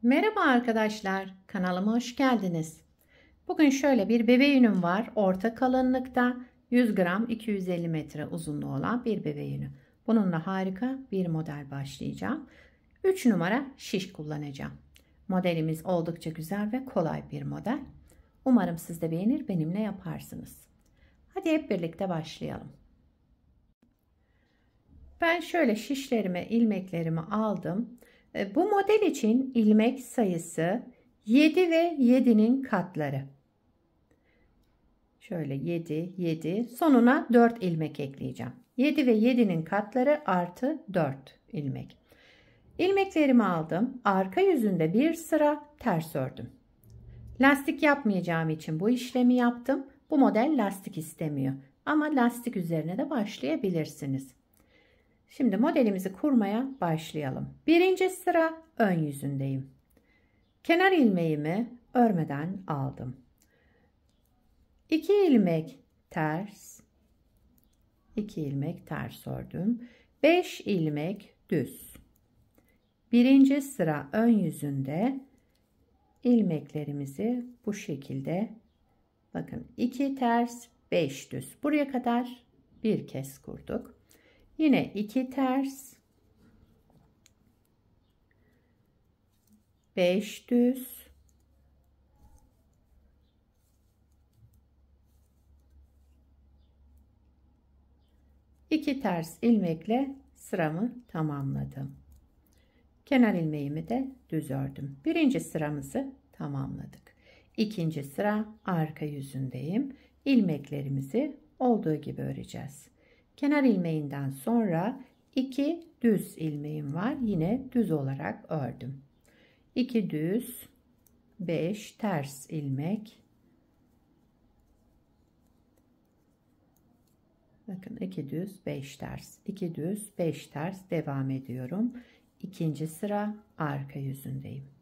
Merhaba arkadaşlar, kanalıma hoş geldiniz. Bugün şöyle bir bebe yünüm var. Orta kalınlıkta 100 gram 250 metre uzunluğu olan bir bebe yünü. Bununla harika bir model başlayacağım. 3 numara şiş kullanacağım. Modelimiz oldukça güzel ve kolay bir model. Umarım siz de beğenir, benimle yaparsınız. Hadi hep birlikte başlayalım. Ben şöyle şişlerimi, ilmeklerimi aldım. Bu model için ilmek sayısı 7 ve 7'nin katları. Şöyle 7, 7, sonuna 4 ilmek ekleyeceğim. 7 ve 7'nin katları artı 4 ilmek. İlmeklerimi aldım. Arka yüzünde bir sıra ters ördüm. Lastik yapmayacağım için bu işlemi yaptım. Bu model lastik istemiyor. Ama lastik üzerine de başlayabilirsiniz. Şimdi modelimizi kurmaya başlayalım. Birinci sıra ön yüzündeyim. Kenar ilmeğimi örmeden aldım. 2 ilmek ters, 2 ilmek ters ördüm. 5 ilmek düz. Birinci sıra ön yüzünde ilmeklerimizi bu şekilde, bakın 2 ters 5 düz, buraya kadar bir kez kurduk. Yine 2 ters 5 düz, iki ters ilmekle sıramı tamamladım. Kenar ilmeğimi de düz ördüm. Birinci sıramızı tamamladık. İkinci sıra arka yüzündeyim. İlmeklerimizi olduğu gibi öreceğiz. Kenar ilmeğinden sonra 2 düz ilmeğim var. Yine düz olarak ördüm. 2 düz, 5 ters ilmek. Bakın 2 düz, 5 ters, 2 düz, 5 ters devam ediyorum. İkinci sıra arka yüzündeyim.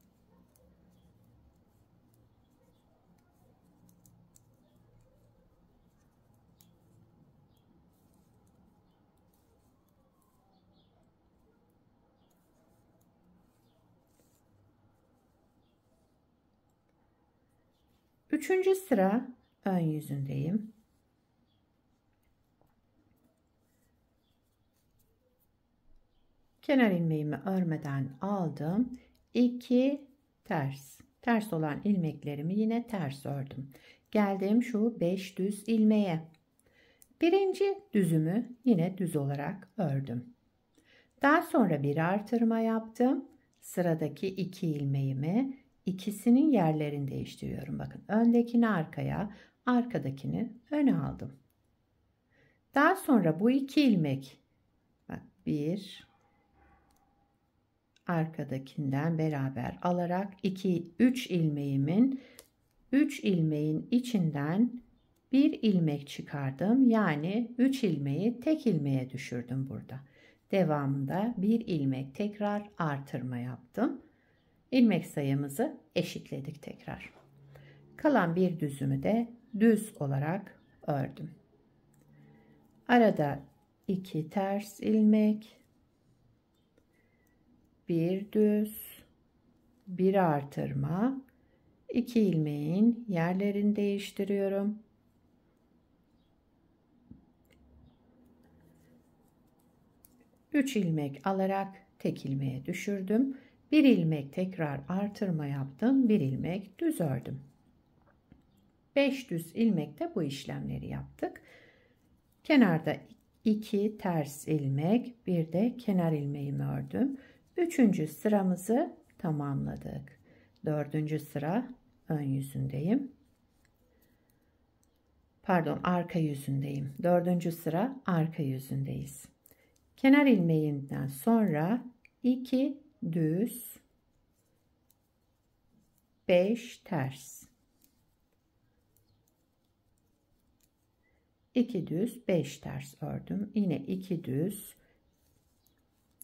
Üçüncü sıra ön yüzündeyim. Kenar ilmeğimi örmeden aldım. 2 ters. Ters olan ilmeklerimi yine ters ördüm. Geldim şu 5 düz ilmeğe. Birinci düzümü yine düz olarak ördüm. Daha sonra bir artırma yaptım. Sıradaki 2 ilmeğimi, ikisinin yerlerini değiştiriyorum. Bakın öndekini arkaya, arkadakini öne aldım. Daha sonra bu 2 ilmek, bak 1, arkadakinden beraber alarak 3 ilmeğimin 3 ilmeğin içinden bir ilmek çıkardım. Yani 3 ilmeği tek ilmeğe düşürdüm burada. Devamında bir ilmek tekrar artırma yaptım. İlmek sayımızı eşitledik tekrar. Kalan bir düzümü de düz olarak ördüm. Arada 2 ters ilmek, bir düz, bir artırma, 2 ilmeğin yerlerini değiştiriyorum. Üç ilmek alarak tek ilmeğe düşürdüm. Bir ilmek tekrar artırma yaptım. Bir ilmek düz ördüm. 5 düz ilmekte bu işlemleri yaptık. Kenarda 2 ters ilmek, bir de kenar ilmeğimi ördüm. Üçüncü sıramızı tamamladık. Dördüncü sıra ön yüzündeyim. Pardon, arka yüzündeyim. Dördüncü sıra arka yüzündeyiz. Kenar ilmeğinden sonra 2 düz, 5 ters. 2 düz, 5 ters ördüm. Yine 2 düz,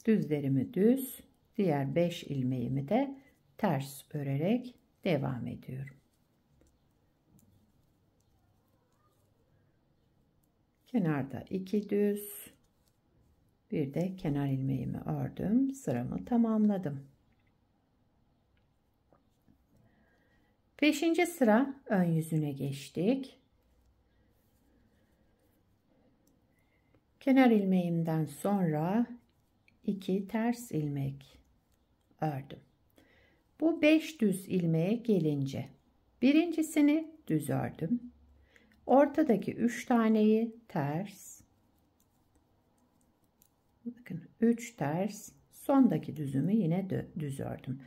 düzlerimi düz, diğer 5 ilmeğimi de ters örerek devam ediyorum. Kenarda 2 düz, bir de kenar ilmeğimi ördüm. Sıramı tamamladım. 5. sıra ön yüzüne geçtik. Kenar ilmeğimden sonra 2 ters ilmek ördüm. Bu 5 düz ilmeğe gelince birincisini düz ördüm. Ortadaki 3 taneyi ters. Bakın 3 ters, sondaki düzümü yine düz ördüm.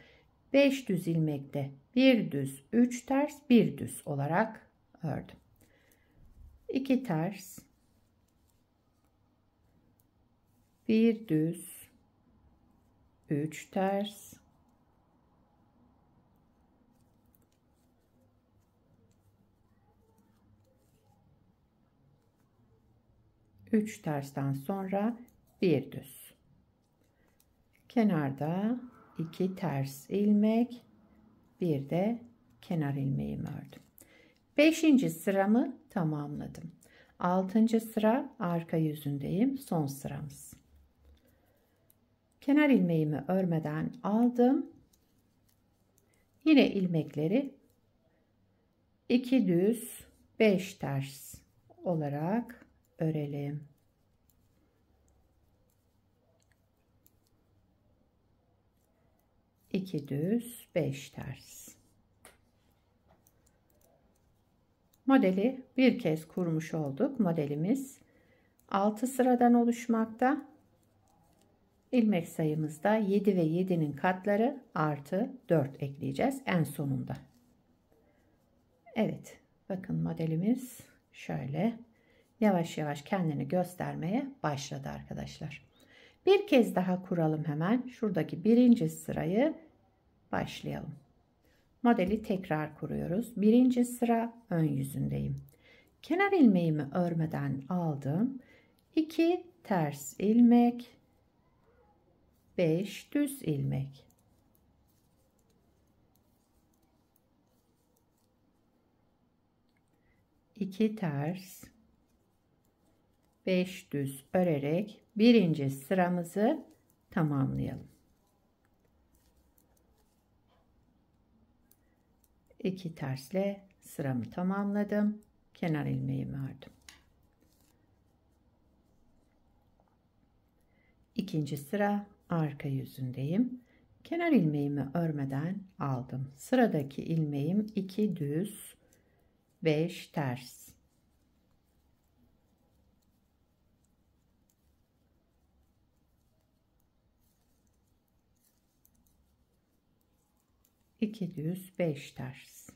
5 düz ilmekte 1 düz, 3 ters, 1 düz olarak ördüm. 2 ters, 1 düz, 3 ters, 3 tersten sonra 1 düz. Kenarda 2 ters ilmek, bir de kenar ilmeğimi ördüm. 5. sıramı tamamladım. 6. sıra arka yüzündeyim. Son sıramız. Kenar ilmeğimi örmeden aldım. Yine ilmekleri 2 düz, 5 ters olarak örelim. İki düz, 5 ters. Modeli bir kez kurmuş olduk. Modelimiz 6 sıradan oluşmakta. İlmek sayımızda 7 ve 7'nin katları artı 4 ekleyeceğiz en sonunda. Evet, bakın modelimiz şöyle yavaş yavaş kendini göstermeye başladı arkadaşlar. Bir kez daha kuralım hemen. Şuradaki 1. sırayı başlayalım. Modeli tekrar kuruyoruz. 1. sıra ön yüzündeyim. Kenar ilmeğimi örmeden aldım. 2 ters ilmek, 5 düz ilmek. İki ters, 5 düz örerek 1. sıramızı tamamlayalım. 2 tersle sıramı tamamladım. Kenar ilmeğimi ördüm. 2. sıra arka yüzündeyim. Kenar ilmeğimi örmeden aldım. Sıradaki ilmeğim 2 düz, 5 ters. 2 düz, 5 ters.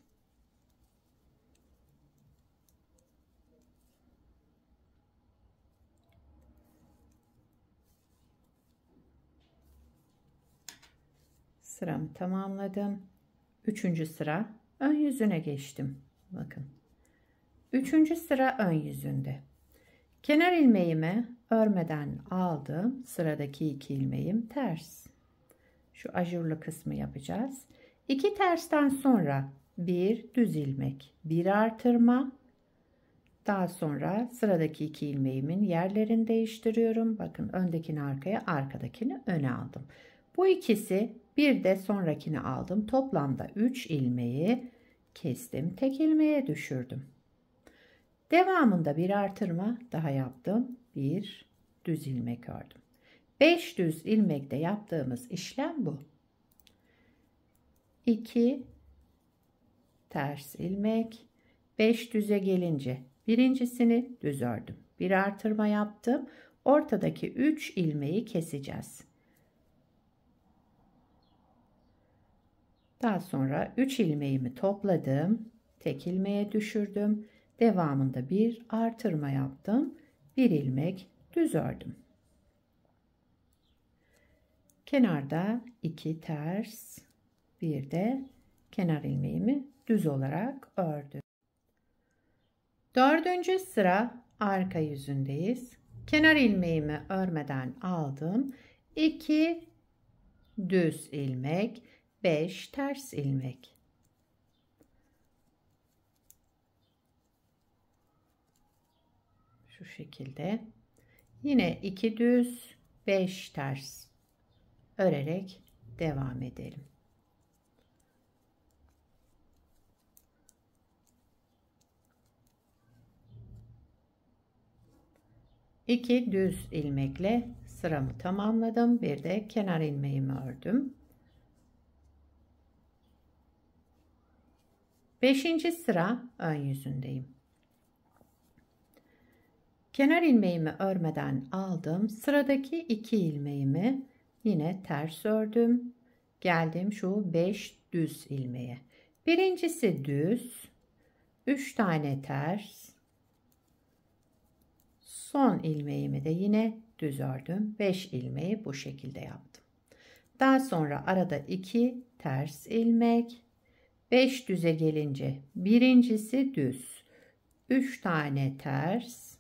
Sıramı tamamladım. 3. sıra ön yüzüne geçtim. Bakın. 3. sıra ön yüzünde. Kenar ilmeğimi örmeden aldım. Sıradaki 2 ilmeğim ters. Şu ajurlu kısmı yapacağız. 2 tersten sonra 1 düz ilmek, 1 artırma. Daha sonra sıradaki 2 ilmeğimin yerlerini değiştiriyorum. Bakın öndekini arkaya, arkadakini öne aldım. Bu ikisi bir de sonrakini aldım. Toplamda 3 ilmeği kestim. Tek ilmeğe düşürdüm. Devamında bir artırma daha yaptım. Bir düz ilmek ördüm. 5 düz ilmekte yaptığımız işlem bu. 2 ters ilmek, 5 düze gelince birincisini düz ördüm. Bir artırma yaptım. Ortadaki 3 ilmeği keseceğiz. Daha sonra 3 ilmeğimi topladım. Tek ilmeğe düşürdüm. Devamında bir artırma yaptım. Bir ilmek düz ördüm. Kenarda 2 ters, bir de kenar ilmeğimi düz olarak ördüm. 4. sıra arka yüzündeyiz. Kenar ilmeğimi örmeden aldım. 2 düz ilmek, 5 ters ilmek. Şu şekilde. Yine 2 düz, 5 ters örerek devam edelim. 2 düz ilmekle sıramı tamamladım. Bir de kenar ilmeğimi ördüm. 5. sıra ön yüzündeyim. Kenar ilmeğimi örmeden aldım. Sıradaki 2 ilmeğimi yine ters ördüm. Geldim şu 5 düz ilmeğe. Birincisi düz, 3 tane ters, son ilmeğimi de yine düz ördüm. 5 ilmeği bu şekilde yaptım. Daha sonra arada 2 ters ilmek, 5 düze gelince birincisi düz, 3 tane ters,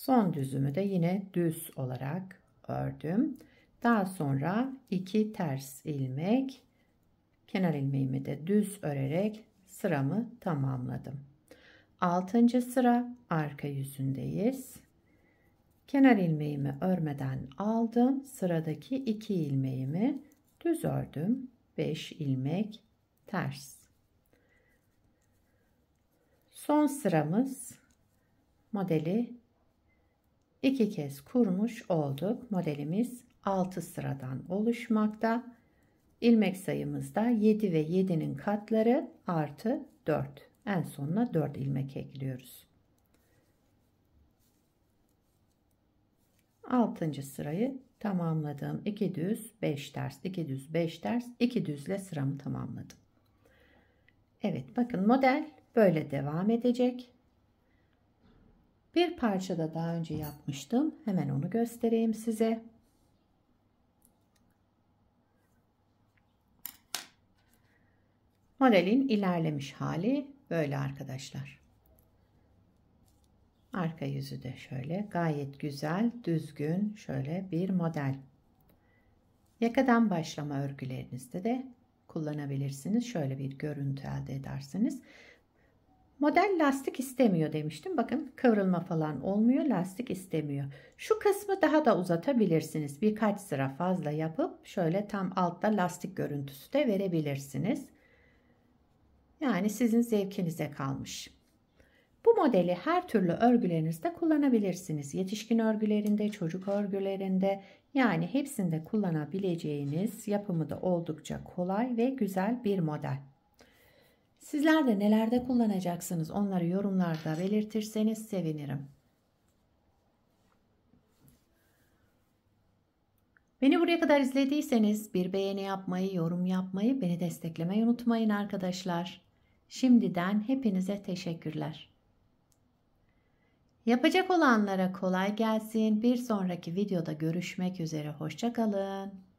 son düzümü de yine düz olarak ördüm. Daha sonra 2 ters ilmek, kenar ilmeğimi de düz örerek sıramı tamamladım. 6. sıra arka yüzündeyiz. Kenar ilmeğimi örmeden aldım. Sıradaki 2 ilmeğimi düz ördüm. 5 ilmek ters. Son sıramız, modeli 2 kez kurmuş olduk. Modelimiz 6 sıradan oluşmakta. İlmek sayımızda 7 ve 7'nin katları artı 4. En sonuna 4 ilmek ekliyoruz. 6. sırayı tamamladım. 2 düz 5 ters, 2 düz 5 ters, 2 düzle sıramı tamamladım. Evet, bakın model böyle devam edecek. Bir parça da daha önce yapmıştım. Hemen onu göstereyim size. Modelin ilerlemiş hali böyle arkadaşlar. Arka yüzü de şöyle gayet güzel, düzgün şöyle bir model. Yakadan başlama örgülerinizde de kullanabilirsiniz. Şöyle bir görüntü elde edersiniz. Model lastik istemiyor demiştim. Bakın kıvrılma falan olmuyor. Lastik istemiyor. Şu kısmı daha da uzatabilirsiniz. Birkaç sıra fazla yapıp şöyle tam altta lastik görüntüsü de verebilirsiniz. Yani sizin zevkinize kalmış. Bu modeli her türlü örgülerinizde kullanabilirsiniz. Yetişkin örgülerinde, çocuk örgülerinde, yani hepsinde kullanabileceğiniz, yapımı da oldukça kolay ve güzel bir model. Sizler de nelerde kullanacaksınız onları yorumlarda belirtirseniz sevinirim. Beni buraya kadar izlediyseniz bir beğeni yapmayı, yorum yapmayı, beni desteklemeyi unutmayın arkadaşlar. Şimdiden hepinize teşekkürler. Yapacak olanlara kolay gelsin. Bir sonraki videoda görüşmek üzere. Hoşça kalın.